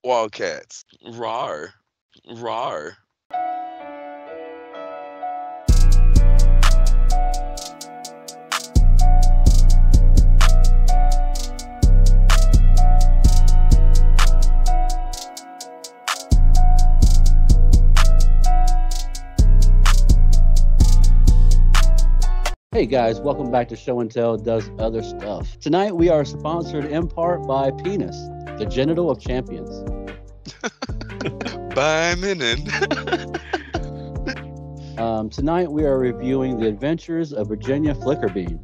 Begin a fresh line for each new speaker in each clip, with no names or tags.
Wildcats. Rar. Rar.
Hey guys, welcome back to Show and Tell Does Other Stuff. Tonight we are sponsored in part by Penis, the genital of champions.
By Minin.
Tonight we are reviewing the adventures of Virginia Flickerbean.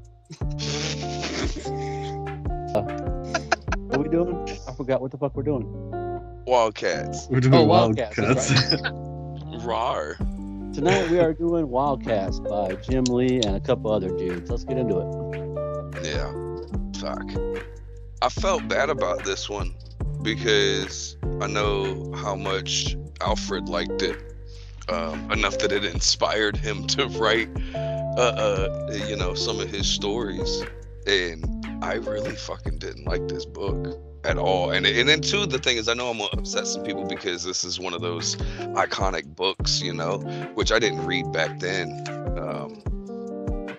What are we doing? I forgot what the fuck we're doing.
Wildcats.
We're doing
Wildcats.
Wildcats.
Rar.
Tonight we are doing Wildcats by Jim Lee and a couple other dudes. Let's get into it.
Yeah. Fuck. I felt bad about this one because I know how much Alfred liked it. Enough that it inspired him to write, some of his stories. And I really fucking didn't like this book at all. And then too, the thing is, I know I'm gonna upset some people because this is one of those iconic books, which I didn't read back then.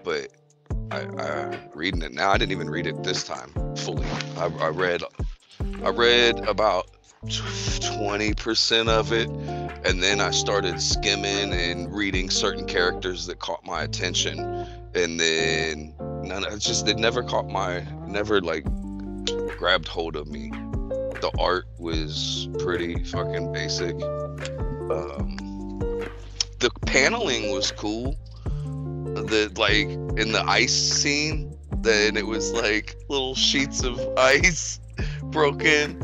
But I reading it now. I didn't even read it this time fully. I read about 20% of it, and then I started skimming and reading certain characters that caught my attention, and then it never grabbed hold of me. The art was pretty fucking basic. The paneling was cool. In the ice scene, then it was like little sheets of ice broken,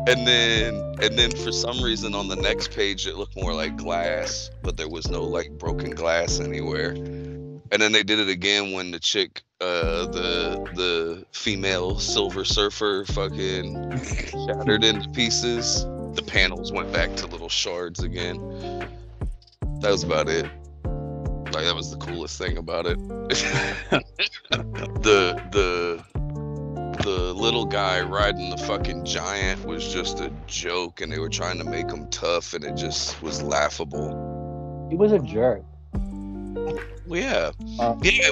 and then for some reason on the next page it looked more like glass, but there was no like broken glass anywhere. And then they did it again when the chick, the female Silver Surfer, fucking shattered into pieces. The panels went back to little shards again. That was about it. Like, that was the coolest thing about it. The little guy riding the fucking giant was just a joke, and they were trying to make him tough, and it just was laughable.
He was a jerk.
Yeah.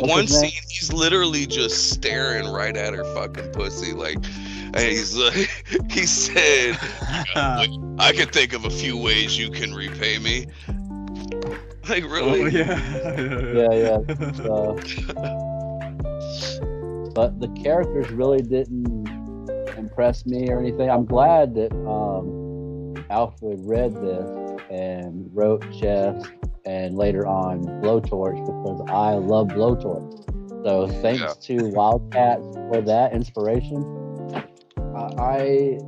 One scene, he's literally just staring right at her fucking pussy, like, and he's like, he said, "I can think of a few ways you can repay me." Like, really?
Oh,
Yeah. But the characters really didn't impress me or anything. I'm glad that Alfred read this and wrote Chess and later on Blowtorch, because I love Blowtorch. So thanks to Wildcats for that inspiration. I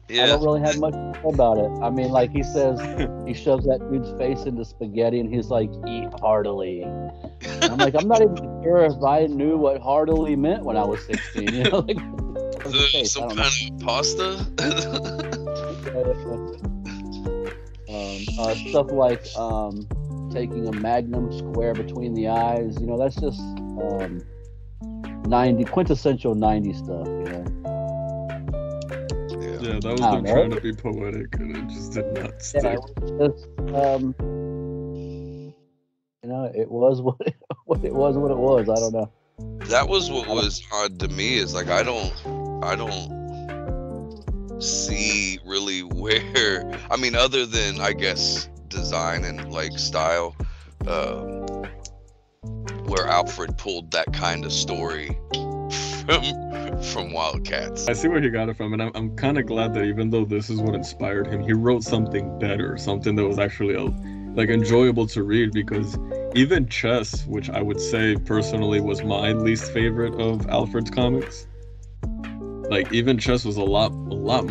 don't really have much to say about it. I mean, like he says, he shoves that dude's face into spaghetti and he's like, "Eat heartily." And I'm like, I'm not even sure if I knew what heartily meant when I was 16. Like,
some kind of pasta.
Stuff like taking a magnum square between the eyes. That's just quintessential 90s stuff.
Yeah, that was them trying to be poetic, and it just did not stick.
Yeah, it was what it was. I don't know.
That was what was odd to me, is like I don't see really where, I mean, other than I guess design and like style, where Alfred pulled that kind of story from Wildcats.
I see where he got it from, and I'm kind of glad that even though this is what inspired him, he wrote something better, something that was actually enjoyable to read, because even Chess, which I would say personally was my least favorite of Alfred's comics, like even Chess was a lot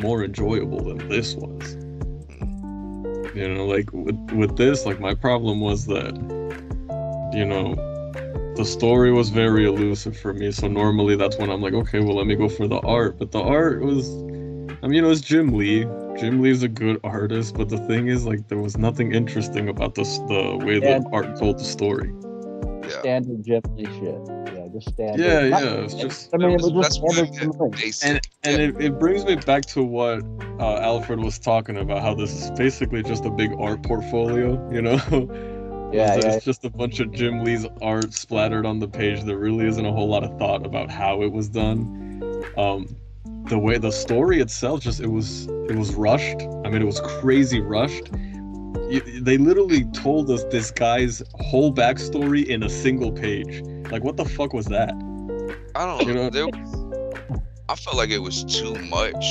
more enjoyable than this was. Like with this, like my problem was that, the story was very elusive for me. So normally that's when I'm like, okay, well, let me go for the art. But the art was, it's Jim Lee. Jim Lee's a good artist, but the thing is, like, there was nothing interesting about the way the art told the story.
Standard Jim Lee shit. Yeah, just standard.
Yeah. It's just.
I mean, it was
That's
just
what I
standard.
meant, basic.
And it brings me back to what Alfred was talking about, how this is basically just a big art portfolio, you know? It's just a bunch of Jim Lee's art splattered on the page. There really isn't a whole lot of thought about how it was done. The way the story itself, it was rushed. I mean, it was crazy rushed. They literally told us this guy's whole backstory in a single page. Like, what the fuck was that?
I don't know. I felt like it was too much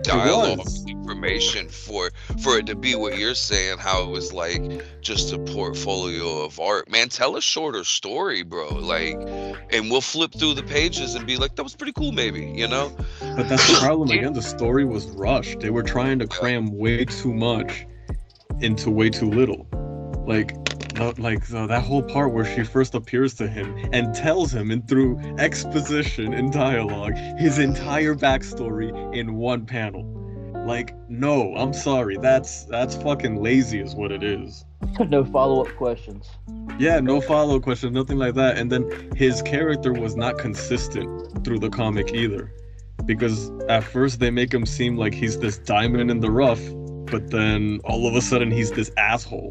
dialogue information for it to be what you're saying, how it was like just a portfolio of art. Man, tell a shorter story, bro. Like, and we'll flip through the pages and be like, that was pretty cool, maybe, you know?
But that's the problem again. The story was rushed. They were trying to cram way too much into way too little. That whole part where she first appears to him and tells him, and through exposition and dialogue, his entire backstory in one panel. Like, no, I'm sorry, that's fucking lazy is what it is.
No follow-up questions.
Yeah, no follow-up questions, nothing like that. And then his character was not consistent through the comic either, because at first they make him seem like he's this diamond in the rough, but then all of a sudden he's this asshole.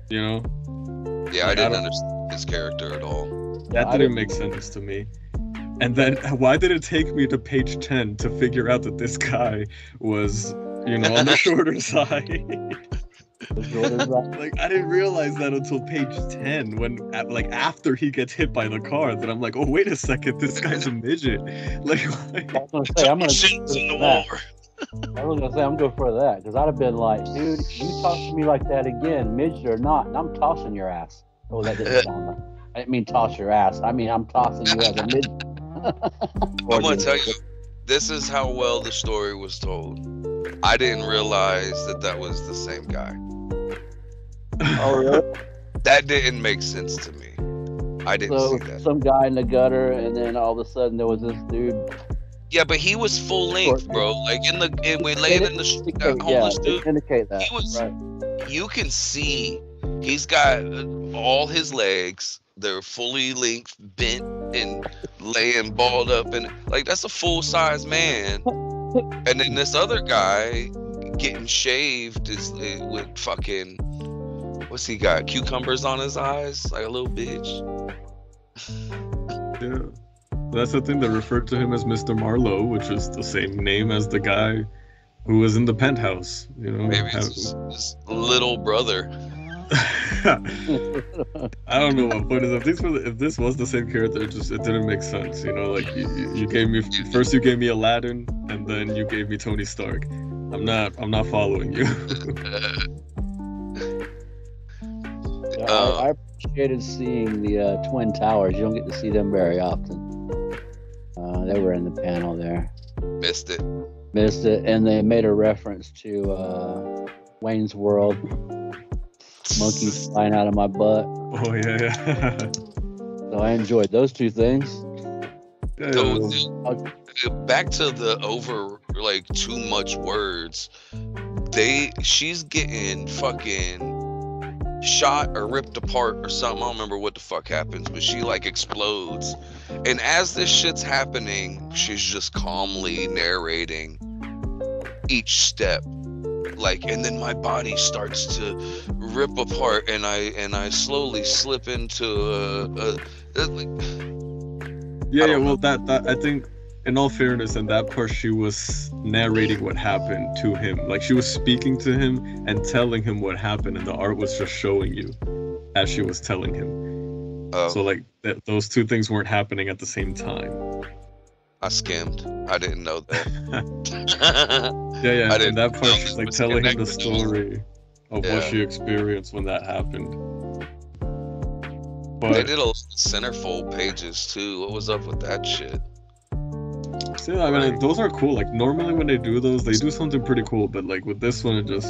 You know?
Yeah, I didn't understand his character at all.
That didn't make sense to me. And then why did it take me to page 10 to figure out that this guy was, you know, on the shorter side? Like, I didn't realize that until page 10, when, like, after he gets hit by the car, that I'm like, oh, wait a second, this guy's a midget. Like,
I was gonna say, I'm going for that, because I'd have been like, dude, you talk to me like that again, midget or not, and I'm tossing your ass. Oh, that didn't sound right. I didn't mean toss your ass. I mean, I'm tossing you as a midget.
I'm going to tell you, this is how well the story was told. I didn't realize that was the same guy.
Oh, really?
That didn't make sense to me. I didn't see that.
Some guy in the gutter, and then all of a sudden there was this dude.
Yeah, but he was full length, bro. Like we laid in the homeless dude.
Indicate that.
He was.
Right.
You can see he's got all his legs. They're fully length, bent, and laying balled up, and like that's a full size man. And then this other guy getting shaved is with fucking, what's he got? Cucumbers on his eyes, like a little bitch.
Yeah. That's the thing, they referred to him as Mr. Marlowe, which is the same name as the guy who was in the penthouse. You know,
maybe it's his little brother.
I don't know what point is. If this was the same character, it didn't make sense. You know, like you gave me first, you gave me Aladdin, and then you gave me Tony Stark. I'm not following you.
I appreciated seeing the Twin Towers. You don't get to see them very often. They were in the panel there.
Missed it,
and they made a reference to Wayne's World. Monkeys flying out of my butt.
Oh yeah.
So I enjoyed those two things.
Back to the over, like, too much words. She's getting fucking shot or ripped apart or something. I don't remember what the fuck happens, but she like explodes. And as this shit's happening, she's just calmly narrating each step. Like, and then my body starts to rip apart, and I slowly slip into
well, that I think, in all fairness, in that part, she was narrating what happened to him. Like, she was speaking to him and telling him what happened, and the art was just showing you as she was telling him. So like those two things weren't happening at the same time.
I skimmed. I didn't know that.
Yeah. And that part, she's like telling him the story of what she experienced when that happened. But
they did a centerfold pages too. What was up with that shit?
See, I mean, those are cool. Like, normally when they do those, they do something pretty cool. But like with this one, it was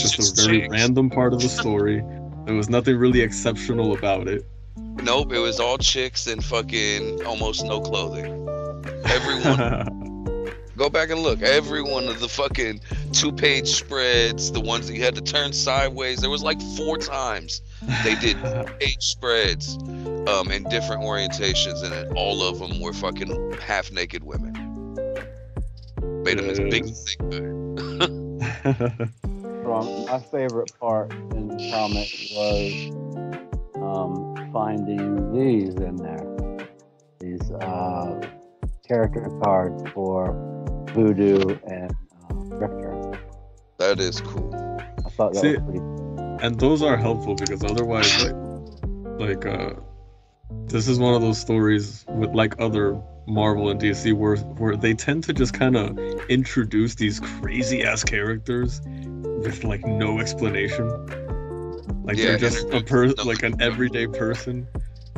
just a very random part of the story. There was nothing really exceptional about it.
Nope, it was all chicks and fucking almost no clothing. Everyone, go back and look. Every one of the fucking 2-page spreads, the ones that you had to turn sideways, there was like 4 times they did 2-page spreads in different orientations, and then all of them were fucking half naked women. Made them as big as they could.
My favorite part in the comic was finding these in there. These character cards for Voodoo and Drifter.
That is cool.
I thought that was pretty cool.
And those are helpful because otherwise, this is one of those stories with like other Marvel and DC where they tend to just kind of introduce these crazy ass characters with like no explanation. Like they're just like an everyday person.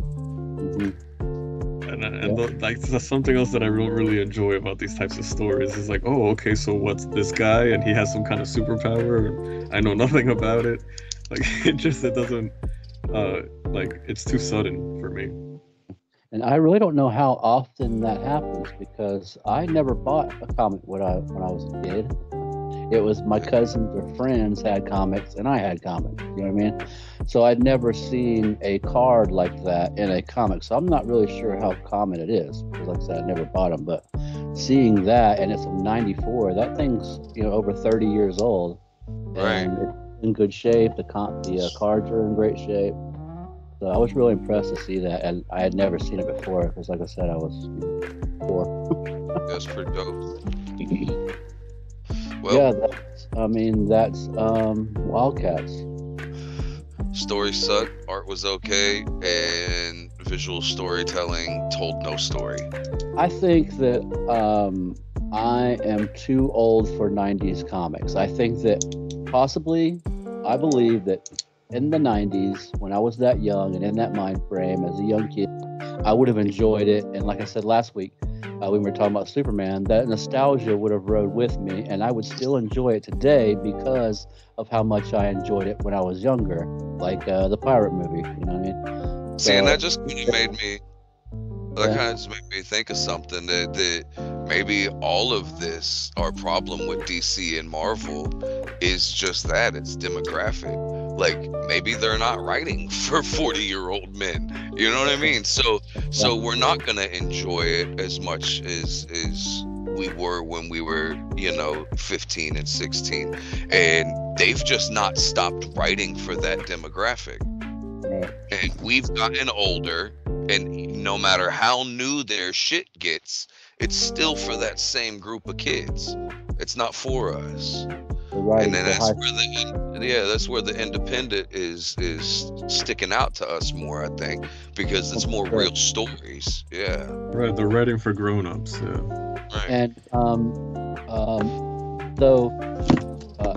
Mm-hmm.
And like that's something else that I don't really enjoy about these types of stories is like, oh, okay, so what's this guy and he has some kind of superpower and I know nothing about it. Like it doesn't like it's too sudden for me.
And I really don't know how often that happens because I never bought a comic when I was a kid. It was my cousins or friends had comics and I had comics, you know what I mean? So I'd never seen a card like that in a comic. So I'm not really sure how common it is because like I said, I never bought them, but seeing that and it's from 94, that thing's, over 30 years old.
Right.
And it's in good shape. The cards are in great shape. So I was really impressed to see that. And I had never seen it before because like I said, I was 4.
That's pretty dope.
Well, yeah, that's Wildcats.
Story sucked, art was okay, and visual storytelling told no story.
I think that I am too old for 90s comics. I think that I believe that in the 90s, when I was that young and in that mind frame as a young kid, I would have enjoyed it. And like I said last week, when we were talking about Superman, that nostalgia would have rode with me, and I would still enjoy it today because of how much I enjoyed it when I was younger, like the pirate movie. You know what I mean?
See, and that just kind of made me. That kind of just made me think of something that maybe all of this, our problem with DC and Marvel, is just that it's demographic. Like maybe they're not writing for 40-year-old men. You know what I mean? So we're not gonna enjoy it as much as we were when we were 15 and 16, and they've just not stopped writing for that demographic. And we've gotten older, and no matter how new their shit gets, it's still for that same group of kids. It's not for us. Right, and then that's where the independent is sticking out to us more, I think, because it's more real stories. Yeah.
Right, they're writing for grown-ups. Yeah.
Right.
And though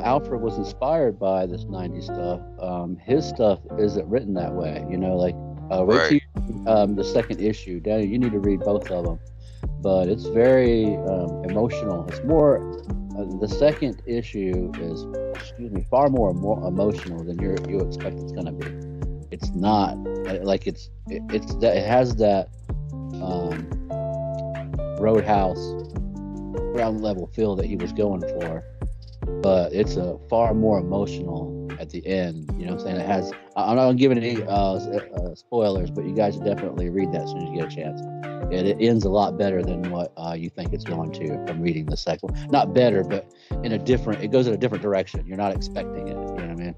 Alfred was inspired by this 90s stuff, his stuff isn't written that way. Right. The second issue, Danny, you need to read both of them. But it's very emotional. It's more. The second issue is, far more emotional than you expect it's gonna be. It's not like it has that Roadhouse ground level feel that he was going for, but it's a far more emotional at the end. You know what I'm saying? It has. I'm not giving any spoilers, but you guys should definitely read that as soon as you get a chance. It ends a lot better than what you think it's going to from reading the second one. Not better, but it goes in a different direction. You're not expecting it. You know what I mean?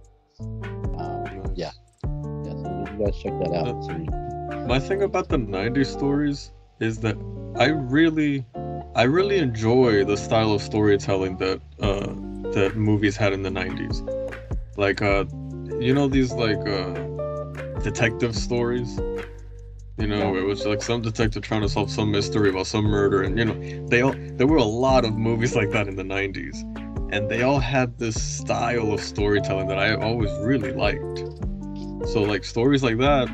Yeah. So you guys check that out.
My thing about the 90s stories is that I really enjoy the style of storytelling that movies had in the 90s. Like, these like detective stories. It was like some detective trying to solve some mystery about some murder, and there were a lot of movies like that in the 90s, and they all had this style of storytelling that I always really liked. So like stories like that,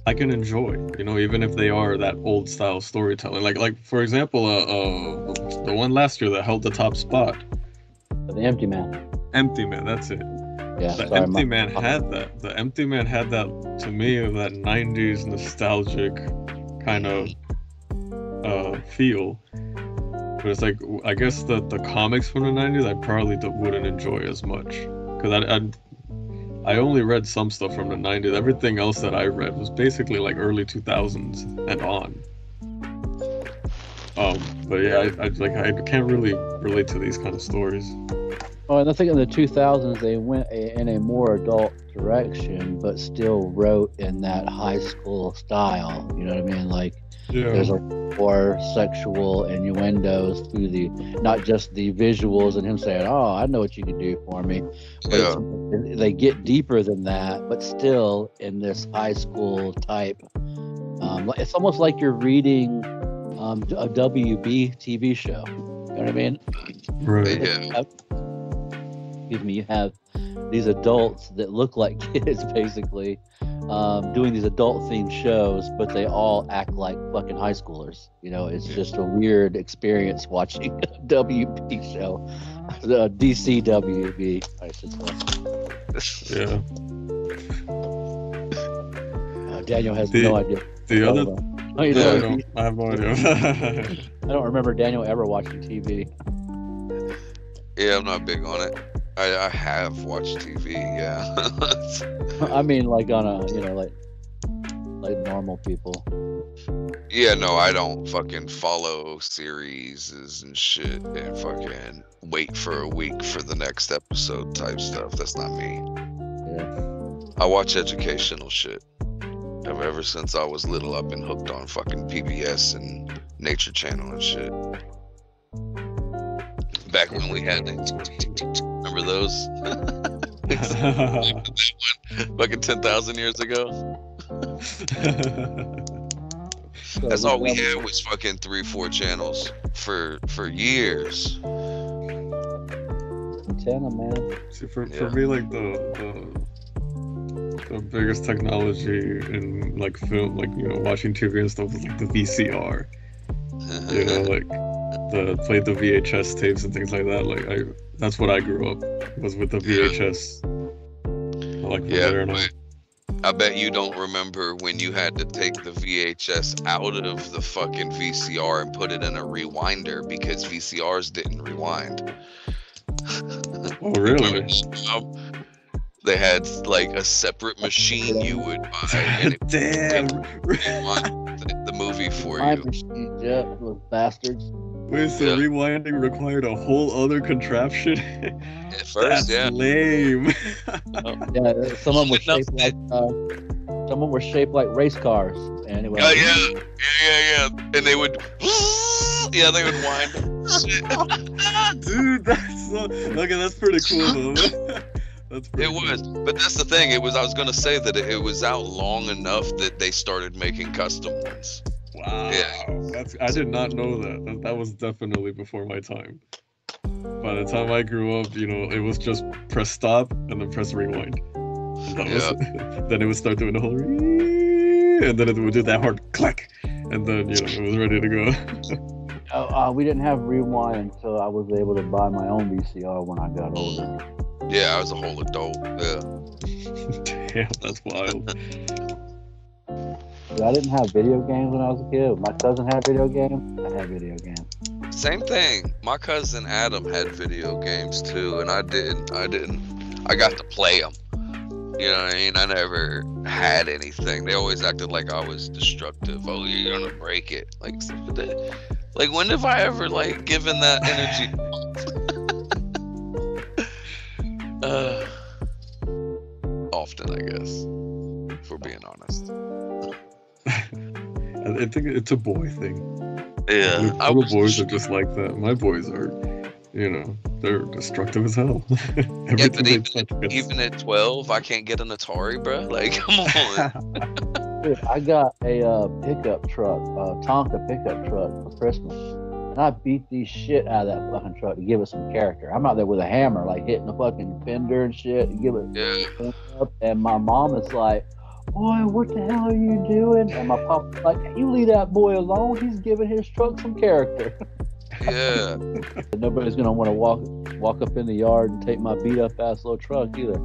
I can enjoy, even if they are that old style storytelling. Like for example, the one last year that held the top spot,
The Empty Man.
Empty Man, that's it.
Yeah,
the Empty Man had that. The Empty Man had that, to me, of that 90s nostalgic kind of feel. But it's like, I guess the comics from the 90s I probably wouldn't enjoy as much, because I only read some stuff from the 90s. Everything else that I read was basically like early 2000s and on. But yeah, I can't really relate to these kind of stories.
Oh, and I think in the 2000s they went in a more adult direction, but still wrote in that high school style. You know what I mean? Like there's more sexual innuendos through the, not just the visuals and him saying, "Oh, I know what you can do for me," but they get deeper than that, but still in this high school type. It's almost like you're reading a WB TV show. You know what I mean?
Right.
Yeah.
Excuse me. You have these adults that look like kids, basically, doing these adult-themed shows, but they all act like fucking high schoolers. You know, it's just a weird experience watching a WB show, the DC WB, I should say.
Yeah.
Daniel has no idea.
The other.
I
have no idea.
I don't remember Daniel ever watching TV.
Yeah, I'm not big on it. I have watched TV, yeah.
I mean, like on a, like normal people.
Yeah, no, I don't fucking follow series and shit and fucking wait for a week for the next episode type stuff. That's not me.
Yeah.
I watch educational shit. Ever since I was little, I've been hooked on fucking PBS and Nature Channel and shit. Back when we had remember those? Fucking 10,000 years ago. That's all we had was fucking 3-4 channels for years.
Antenna, man.
See, for me, like the biggest technology in like film, like watching TV and stuff was like the VCR. Like play the VHS tapes and things like that. Like that's what I grew up was with the VHS.
I bet you don't remember when you had to take the VHS out of the fucking VCR and put it in a rewinder because VCRs didn't rewind.
Oh, really?
They had like a separate machine you would buy, and it rewind the movie for you.
Machine, yeah, those bastards.
Wait, so rewinding required a whole other contraption?
At first,
That's lame.
Yeah, some of them were shaped like race cars. Anyway.
Oh yeah, and they would, they would wind.
Dude, that's pretty cool though.
It was, but that's the thing. I was gonna say that it was out long enough that they started making custom ones.
Wow. Yeah. I did not know that. That was definitely before my time. By the time I grew up, it was just press stop and then press rewind. Then it would start doing the whole, and then it would do that hard click, and then it was ready to go.
We didn't have rewind until I was able to buy my own VCR when I got older.
Yeah, I was a whole adult. Yeah.
Damn, that's wild.
I didn't have video games when I was a kid. My cousin had video games. I had video games.
Same thing. My cousin Adam had video games too, and I didn't. I got to play them. You know what I mean? I never had anything. They always acted like I was destructive. Oh, you're gonna break it. Like when have I ever given that energy? Often, I guess, if we're being honest.
I think it's a boy thing.
Yeah,
little boys are just like that. My boys are, they're destructive as hell.
Even at 12, I can't get an Atari, bro. Like, come on.
Dude, I got a pickup truck, a Tonka pickup truck for Christmas. And I beat the shit out of that fucking truck to give it some character. I'm out there with a hammer, hitting the fucking fender and shit, and give it up. And my mom is like, "Boy, what the hell are you doing?" And my papa's like, "You leave that boy alone. He's giving his truck some character."
Yeah.
Nobody's gonna want to walk up in the yard and take my beat up ass little truck either.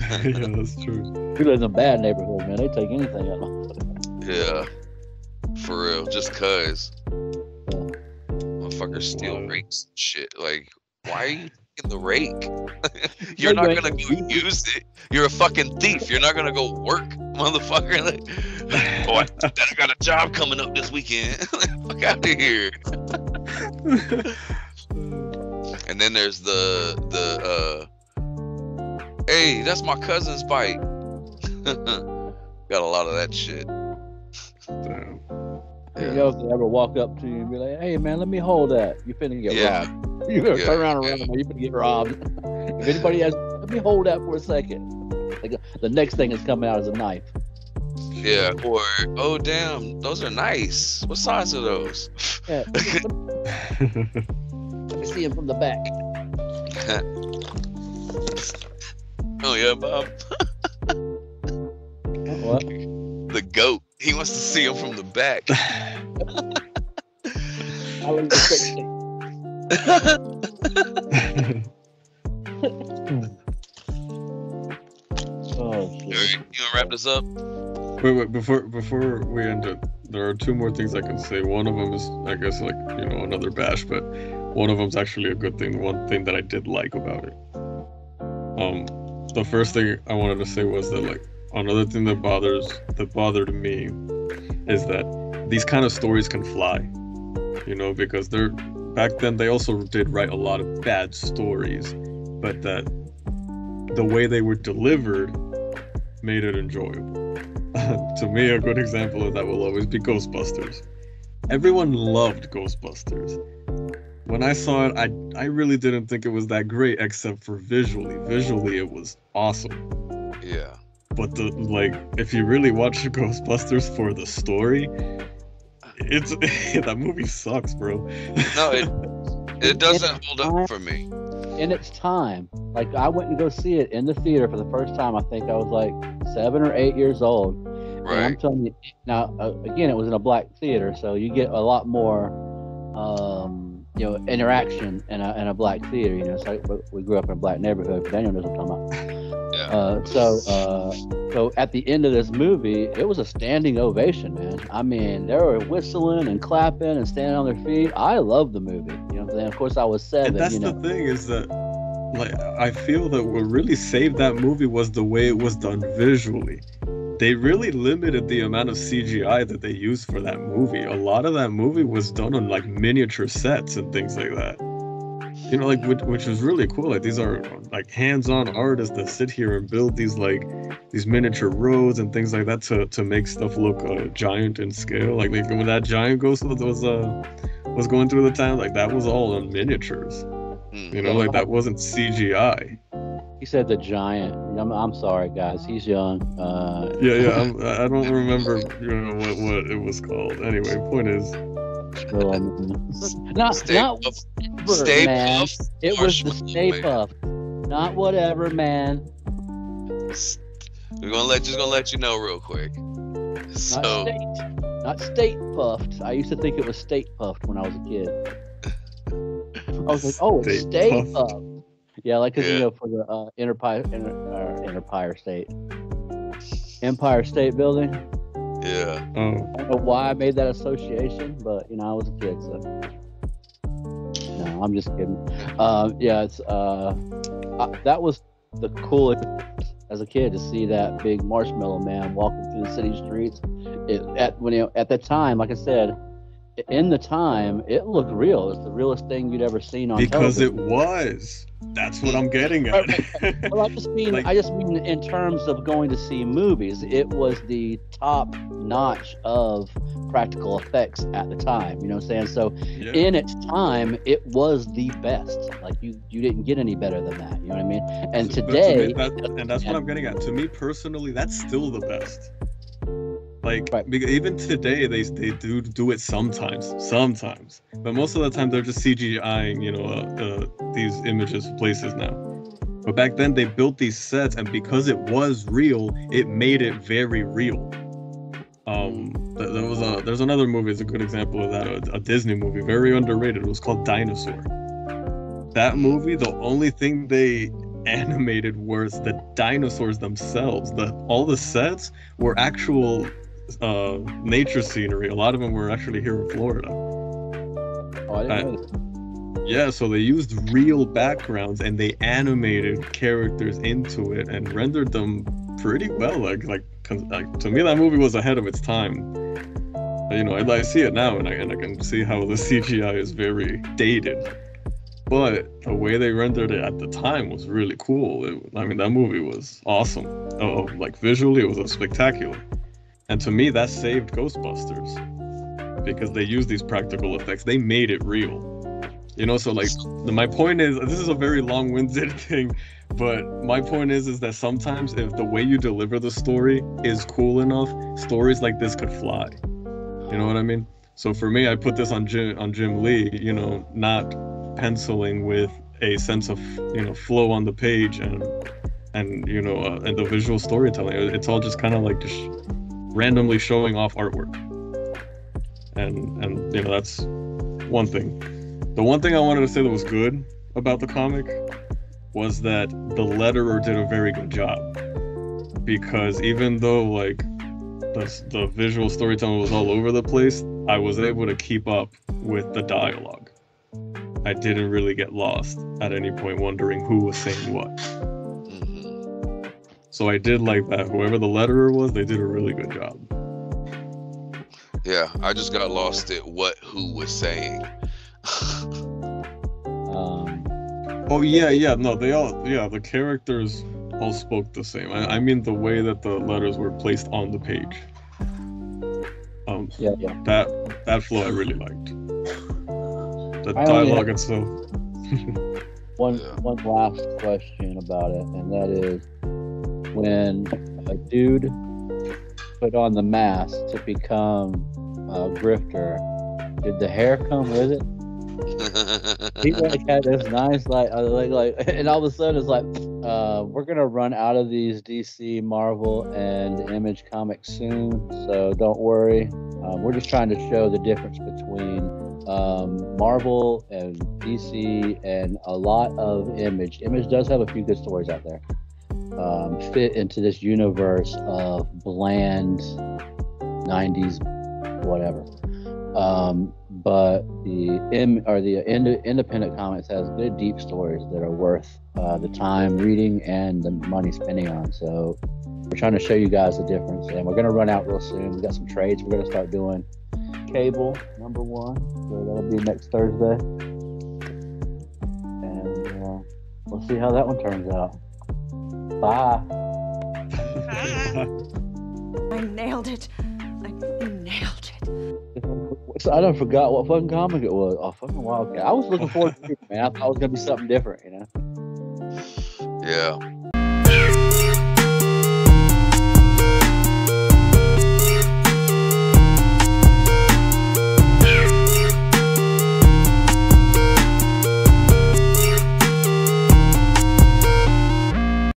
Yeah, that's true.
We live in a bad neighborhood, man. They take anything out of it.
Yeah. For real, just cause. Motherfuckers steal rakes and shit. Like, why are you taking the rake. You're not gonna go use it. You're a fucking thief. You're not gonna go work, motherfucker. Like, oh, I got a job coming up this weekend. Fuck out of here. And then there's the hey, that's my cousin's bike. Got a lot of that shit.
Damn.
You know, if they ever walk up to you and be like, "Hey, man, let me hold that," you finna get robbed. You better turn around, man. You finna get robbed. If anybody has, let me hold that for a second. Like, the next thing that's coming out is a knife.
Yeah, or oh damn, those are nice. What size are those?
Yeah. Let me see him from the back.
Oh yeah, Bob.
What?
The goat. He wants to see him from the back.
I like the Oh shit.
You gonna wrap this up?
Wait, before we end it, there are two more things I can say. One of them is, I guess, like, you know, another bash, but one of them's actually a good thing. One thing that I did like about it. The first thing I wanted to say was that, like, another thing that bothered me is that these kind of stories can fly, you know, because back then they also did write a lot of bad stories, but that the way they were delivered made it enjoyable. To me, a good example of that will always be Ghostbusters. Everyone loved Ghostbusters. When I saw it, I really didn't think it was that great, except for visually. Visually, it was awesome.
Yeah.
But if you really watch Ghostbusters for the story, it's that movie sucks, bro.
No, it doesn't hold up for me.
In its time, like, I went to go see it in the theater for the first time. I think I was like 7 or 8 years old.
Right.
And I'm telling you, now again, it was in a black theater, so you get a lot more, you know, interaction in a black theater. You know, so we grew up in a black neighborhood. Daniel knows what I'm talking about.
Yeah.
So at the end of this movie, it was a standing ovation, man. I mean, they were whistling and clapping and standing on their feet. I love the movie. You know what I'm saying? Of course, I was 7.
And that's the thing, is that, like, I feel that what really saved that movie was the way it was done visually. They really limited the amount of CGI that they used for that movie. A lot of that movie was done on, like, miniature sets and things like that. You know, like, which is really cool. Like, these are, like, hands-on artists that sit here and build these miniature roads and things like that to make stuff look giant in scale. Like when that giant ghost was going through the town, like, that was all on miniatures. You know, like, that wasn't CGI.
He said the giant. I'm sorry, guys. He's young.
I don't remember, you know, what it was called. Anyway, point is,
Stay Puft.
It was the Stay Puft, not whatever, man.
We're just gonna let you know real quick. So,
not state puffed. I used to think it was state puffed when I was a kid. I was like, oh, it's Stay Puft. Yeah, like, cause you know, for the Empire State Building.
Yeah.
I don't know why I made that association, but, you know, I was a kid, so. No, I'm just kidding. It's that was the coolest as a kid, to see that big marshmallow man walking through the city streets. At that time, like I said, in the time, it looked real. It's the realest thing you'd ever seen on television.
Because it was. That's what I'm getting at.
Well, I just mean in terms of going to see movies, it was the top notch of practical effects at the time. You know what I'm saying? So in its time, it was the best. Like, you didn't get any better than that. You know what I mean? And today,
that's what I'm getting at. To me personally, that's still the best. Like, because even today, they do it sometimes, but most of the time they're just CGIing, you know, these images of places now. But back then they built these sets, and because it was real, it made it very real. There's another movie, it's a good example of that, a Disney movie, very underrated. It was called Dinosaur. That movie, the only thing they animated was the dinosaurs themselves. All the sets were actual nature scenery. A lot of them were actually here in Florida.
Oh, I didn't know
Yeah, so they used real backgrounds and they animated characters into it and rendered them pretty well. Like to me, that movie was ahead of its time. You know, I see it now and I can see how the CGI is very dated. But the way they rendered it at the time was really cool. I mean, that movie was awesome. Like visually, it was spectacular. And to me, that saved Ghostbusters because they used these practical effects. They made it real. You know, so like my point is, this is a very long-winded thing, but my point is that sometimes if the way you deliver the story is cool enough, stories like this could fly. You know what I mean? So for me, I put this on Jim Lee. You know, not penciling with a sense of, you know, flow on the page and you know and the visual storytelling. It's all just kind of like just randomly showing off artwork. And you know, that's one thing. The one thing I wanted to say that was good about the comic was that the letterer did a very good job, because even though like the visual storytelling was all over the place, I was able to keep up with the dialogue. I didn't really get lost at any point wondering who was saying what.
Mm-hmm.
So I did like that. Whoever the letterer was, they did a really good job.
Yeah, I just got lost at who was saying.
Oh yeah, no, the characters all spoke the same. I mean the way that the letters were placed on the page.
Yeah.
That flow I really liked. The
I only
dialogue
have
itself.
one last question about it, and that is, when a dude put on the mask to become a grifter, did the hair come with it? He like had this nice like, and all of a sudden it's like, we're gonna run out of these DC, Marvel, and Image comics soon, so don't worry. We're just trying to show the difference between Marvel and DC and a lot of Image. Image does have a few good stories out there. Fit into this universe of bland 90s whatever. But the independent comics has good deep stories that are worth the time reading and the money spending on. So we're trying to show you guys the difference, and we're going to run out real soon. We got some trades we're going to start doing. Cable #1, so that'll be next Thursday, and we'll see how that one turns out. Bye.
I nailed it. I nailed it.
So I done forgot what fucking comic it was. Oh, fucking Wildcat. I was looking forward to it, man. I thought it was gonna be something different, you know.
Yeah.